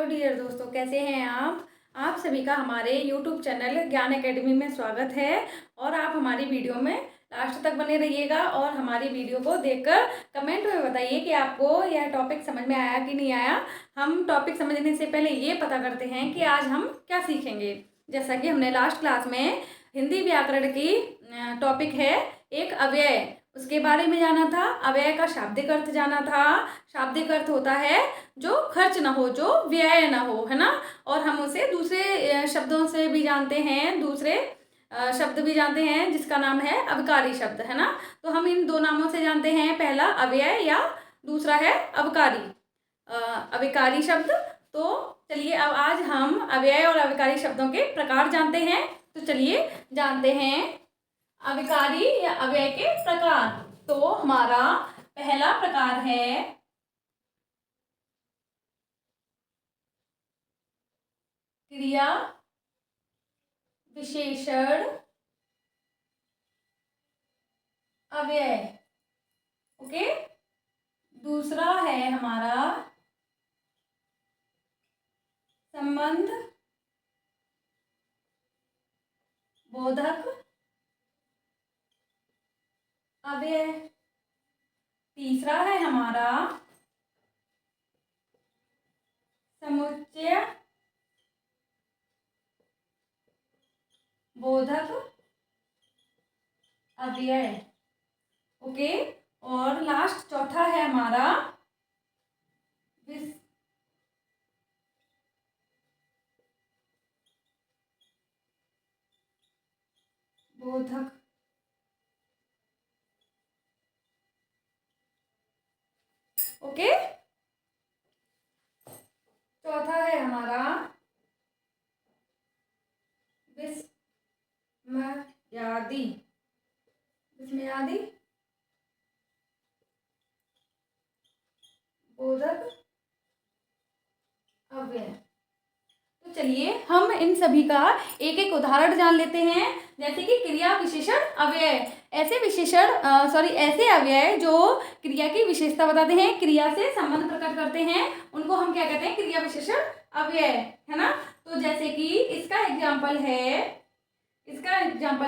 Dear दोस्तों, कैसे हैं आप सभी का हमारे यूट्यूब चैनल ज्ञान एकेडमी में स्वागत है। और आप हमारी वीडियो में लास्ट तक बने रहिएगा और हमारी वीडियो को देखकर कमेंट में बताइए कि आपको यह टॉपिक समझ में आया कि नहीं आया। हम टॉपिक समझने से पहले ये पता करते हैं कि आज हम क्या सीखेंगे। जैसा कि हमने लास्ट क्लास में हिंदी व्याकरण की टॉपिक है एक अव्यय, उसके बारे में जाना था। अव्यय का शाब्दिक अर्थ जाना था। शाब्दिक अर्थ होता है जो खर्च ना हो, जो व्यय ना हो, है ना। और हम उसे दूसरे शब्दों से भी जानते हैं, दूसरे शब्द भी जानते हैं जिसका नाम है अवकारी शब्द, है ना। तो हम इन दो नामों से जानते हैं, पहला अव्यय या दूसरा है अवकारी अविकारी शब्द। तो चलिए अब आज हम अव्यय और अविकारी शब्दों के प्रकार जानते हैं। तो चलिए जानते हैं अविकारी या अव्यय के प्रकार। तो हमारा पहला प्रकार है क्रिया विशेषण अव्यय। ओके, दूसरा है हमारा संबंध बोधक अव्यय। तीसरा है हमारा समुच्चय बोधक अव्यय। ओके, और लास्ट चौथा है हमारा बोधक। ओके, चौथा है हमारा विस्मयादि बोधक अव्यय। तो चलिए हम इन सभी का एक एक उदाहरण जान लेते हैं। जैसे कि क्रिया विशेषण अव्यय, ऐसे अव्यय जो क्रिया की विशेषता बताते हैं, क्रिया से संबंध प्रकट करते हैं, उनको हम क्या कहते हैं, क्रिया विशेषण अव्यय, है ना। तो जैसे कि इसका एग्जाम्पल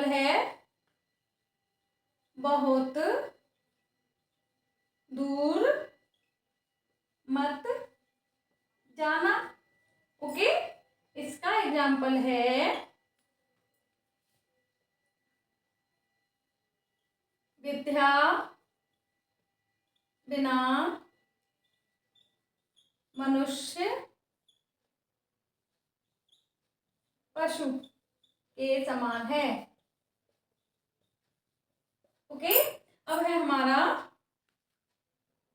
है बहुत दूर मत जाना। ओके, इसका एग्जाम्पल है विद्या बिना मनुष्य पशु के समान है। ओके, अब है हमारा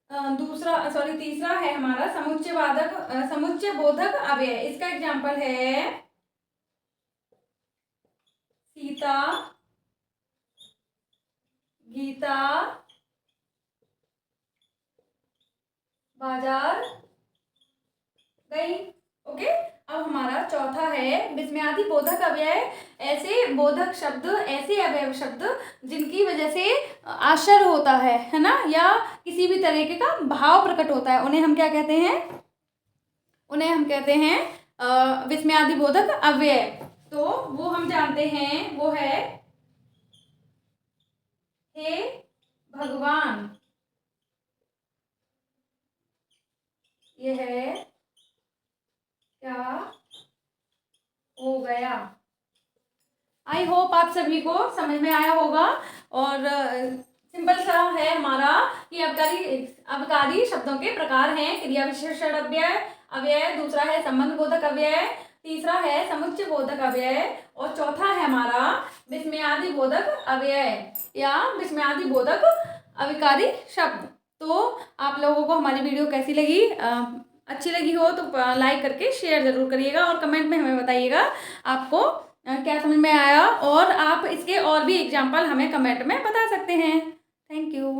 तीसरा है हमारा समुच्चय बोधक अव्यय। इसका एग्जाम्पल है सीता गीता बाजार गई। ओके, अब हमारा चौथा है विस्मयादि बोधक अव्यय। ऐसे बोधक शब्द, ऐसे अवयव शब्द जिनकी वजह से आश्चर्य होता है ना, या किसी भी तरीके का भाव प्रकट होता है, उन्हें हम क्या कहते हैं, विस्मयादि बोधक अव्यय। तो वो हम जानते हैं, वो है हे भगवान, यह क्या हो गया। आई होप आप सभी को समझ में आया होगा। और सिंपल सा है हमारा कि अवकारी शब्दों के प्रकार हैं क्रिया विशेषण अव्यय, दूसरा है संबंध बोधक अव्यय, तीसरा है समुच्चय बोधक अव्यय, और चौथा है हमारा विस्मयादि बोधक अव्यय या विस्मयादि बोधक अविकारी शब्द। तो आप लोगों को हमारी वीडियो कैसी लगी, अच्छी लगी हो तो लाइक करके शेयर ज़रूर करिएगा और कमेंट में हमें बताइएगा आपको क्या समझ में आया। और आप इसके और भी एग्जाम्पल हमें कमेंट में बता सकते हैं। Thank you.